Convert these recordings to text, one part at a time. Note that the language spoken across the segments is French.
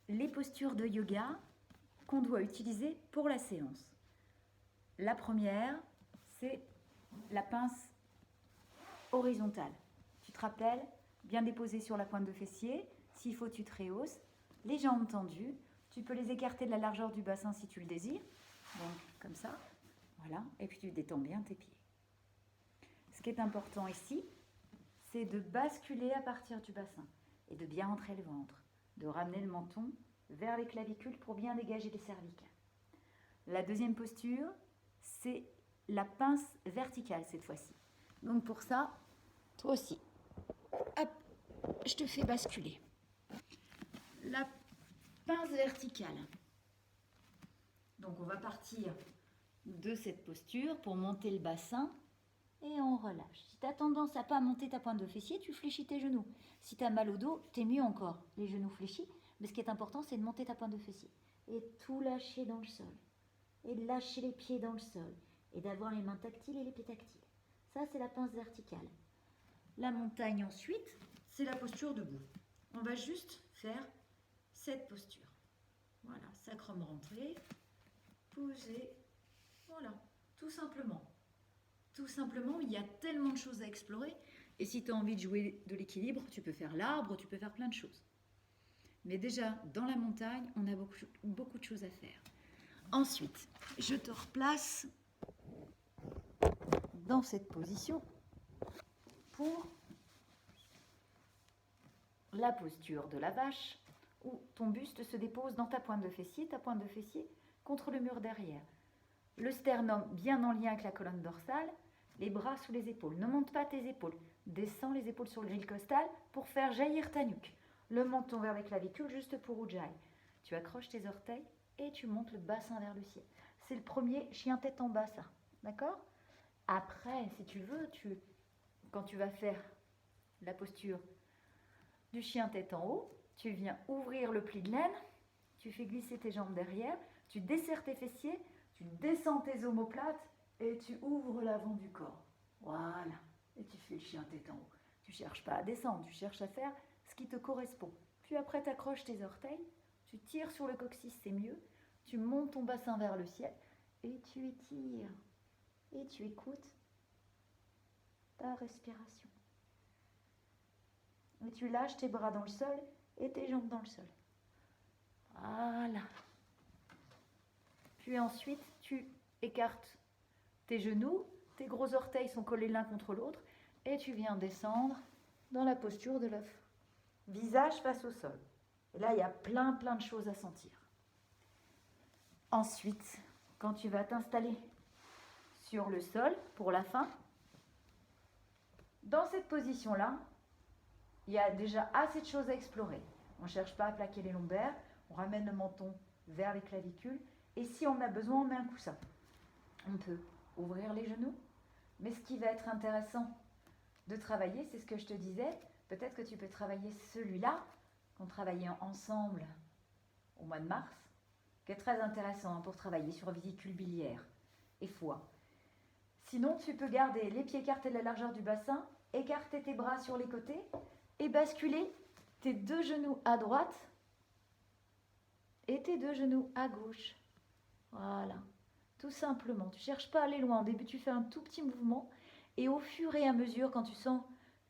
les postures de yoga qu'on doit utiliser pour la séance. La première, c'est la pince horizontale. Tu te rappelles, bien déposée sur la pointe de fessier. S'il faut, tu te rehausses. Les jambes tendues. Tu peux les écarter de la largeur du bassin si tu le désires. Donc, comme ça. Voilà. Et puis, tu détends bien tes pieds. Ce qui est important ici, c'est de basculer à partir du bassin et de bien rentrer le ventre, de ramener le menton vers les clavicules pour bien dégager les cervicales. La deuxième posture, c'est la pince verticale cette fois-ci. Donc pour ça, toi aussi, hop, je te fais basculer. La pince verticale. Donc on va partir de cette posture pour monter le bassin et on relâche. Si tu as tendance à pas monter ta pointe de fessier, tu fléchis tes genoux. Si tu as mal au dos, t'es mieux encore, les genoux fléchis. Mais ce qui est important, c'est de monter ta pointe de fessier et tout lâcher dans le sol. Et de lâcher les pieds dans le sol. Et d'avoir les mains tactiles et les pieds tactiles. Ça, c'est la pince verticale. La montagne ensuite, c'est la posture debout. On va juste faire cette posture. Voilà, sacrum rentré, poser, voilà, tout simplement. Tout simplement, il y a tellement de choses à explorer. Et si tu as envie de jouer de l'équilibre, tu peux faire l'arbre, tu peux faire plein de choses. Mais déjà, dans la montagne, on a beaucoup de choses à faire. Ensuite, je te replace dans cette position pour la posture de la vache où ton buste se dépose dans ta pointe de fessier contre le mur derrière. Le sternum bien en lien avec la colonne dorsale, les bras sous les épaules. Ne monte pas tes épaules, descends les épaules sur le grille costal pour faire jaillir ta nuque. Le menton vers les clavicules juste pour Ujjayi. Tu accroches tes orteils et tu montes le bassin vers le ciel. C'est le premier chien tête en bas, ça. D'accord ? Après, si tu veux, quand tu vas faire la posture du chien tête en haut, tu viens ouvrir le pli de laine, tu fais glisser tes jambes derrière, tu desserres tes fessiers, tu descends tes omoplates et tu ouvres l'avant du corps. Voilà. Et tu fais le chien tête en haut. Tu ne cherches pas à descendre, tu cherches à faire ce qui te correspond. Puis après, tu accroches tes orteils, tu tires sur le coccyx, c'est mieux. Tu montes ton bassin vers le ciel et tu étires. Et tu écoutes ta respiration. Et tu lâches tes bras dans le sol et tes jambes dans le sol. Voilà. Puis ensuite, tu écartes tes genoux, tes gros orteils sont collés l'un contre l'autre et tu viens descendre dans la posture de l'œuf. Visage face au sol. Et là, il y a plein de choses à sentir. Ensuite, quand tu vas t'installer sur le sol pour la fin, dans cette position-là, il y a déjà assez de choses à explorer. On ne cherche pas à plaquer les lombaires, on ramène le menton vers les clavicules et si on a besoin, on met un coussin. On peut ouvrir les genoux, mais ce qui va être intéressant de travailler, c'est ce que je te disais, peut-être que tu peux travailler celui-là qu'on travaillait ensemble au mois de mars, qui est très intéressant pour travailler sur vésicule biliaire et foie. Sinon, tu peux garder les pieds écartés de la largeur du bassin, écarter tes bras sur les côtés et basculer tes deux genoux à droite et tes deux genoux à gauche. Voilà, tout simplement. Tu ne cherches pas à aller loin. Au début, tu fais un tout petit mouvement et au fur et à mesure, quand tu sens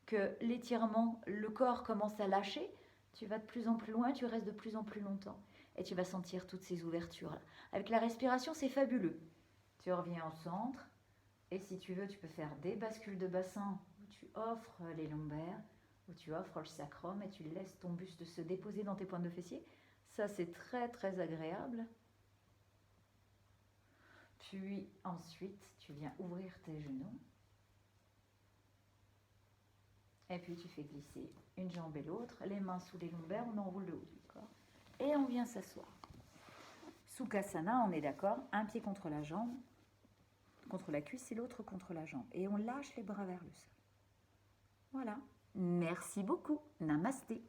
que l'étirement, le corps commence à lâcher, tu vas de plus en plus loin, tu restes de plus en plus longtemps. Et tu vas sentir toutes ces ouvertures-là. Avec la respiration, c'est fabuleux. Tu reviens au centre. Et si tu veux, tu peux faire des bascules de bassin où tu offres les lombaires, où tu offres le sacrum et tu laisses ton buste se déposer dans tes pointes de fessier. Ça, c'est très agréable. Puis ensuite, tu viens ouvrir tes genoux. Et puis tu fais glisser une jambe et l'autre, les mains sous les lombaires, on enroule le haut du corps. Et on vient s'asseoir. Sukhasana, on est d'accord, un pied contre la jambe, contre la cuisse et l'autre contre la jambe. Et on lâche les bras vers le sol. Voilà. Merci beaucoup. Namasté.